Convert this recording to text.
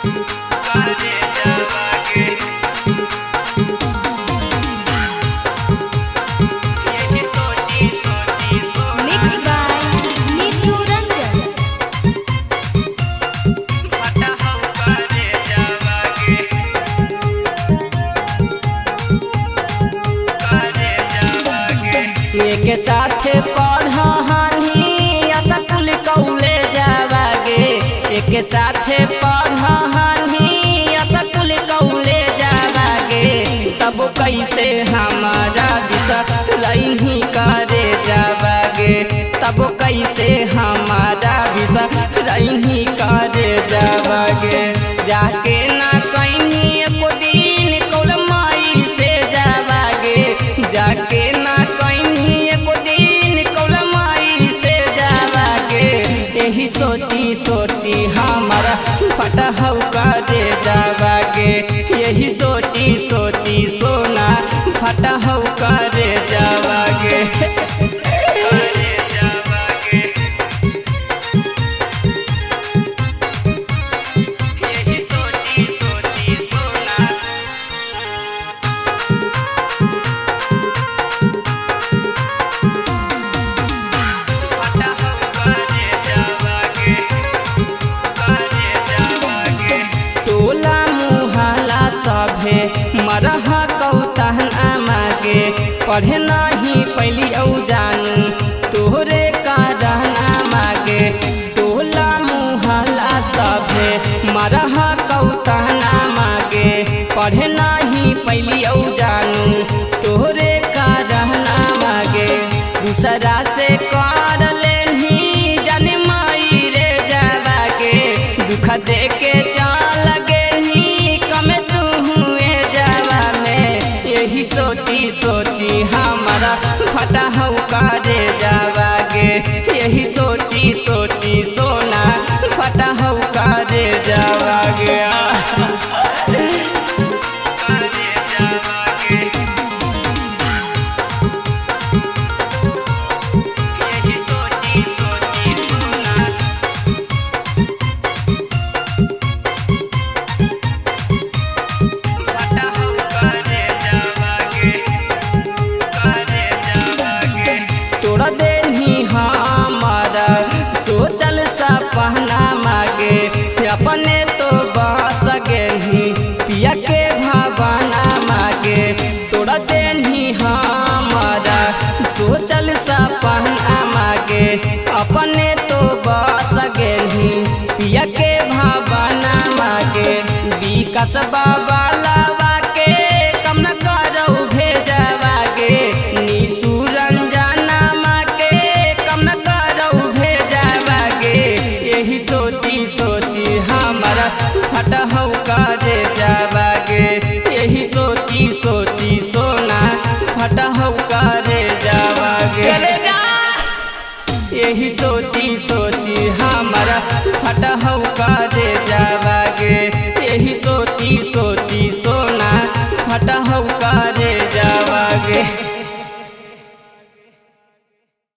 करे जावागे यही सोची सोची सोना Mixed by Nisu Ranjan. फटा हो करे जावागे करे जावागे एक साथ पढ़ानी स्कूल कौले जावागे एक साथ पढ़ानी स्कूल कौले जावागे तब कैसे हमारा बिसरही करे जावागे तब कैसे हमारा बिसरही करे जावागे जाके ना कहीं एको दिन कौल माई से जावागे जाके ना कहीं एको दिन कौल माई से जावागे यही सोची सोची हमारा फटहु करे जावागे यही सोची सोची सोना फटहु करे जावागे करे जावागे यही सोची सोची सोना फटा हो करे जावागे करे जावागे टोला मुहला सभे मरह कौतहन मागे पढ़े नहीं पैली औ जानू तोहरे कारण मागे टोला मुहला सभे मरह कौतहन मागे पढ़े नहीं पैली औ जानू तोहरे कारण मागे दूसरा से कर लेनी जन माई रे जावागे दुख दे के चल गेनी कमे तू हुए जावा में यही सोची सोची हमारा फटहु करे जावागे यही सोची सोची सोना फटहु करे जावागे करे जावागे यही सोची सोची सोना फटा हो करे जावागे करे जावागे तोड़ देनी हमारा सोचल सपना मागे अपने तो बस गेनी पिया के भावना मागे तोड़ देनी हमारा सोचल सपना मागे अपने तो बस गेनी पिया के भावना मागे विकास बाबा लावा के कम न करो भेजवागे निशु रंजना माके कम न करो भेजवागे यही सोची सोची हमारा फटहु करे जावागे यही सोची सोची सोना फटहु करे जावागे यही सोची सोची हमारा फटहु करे जा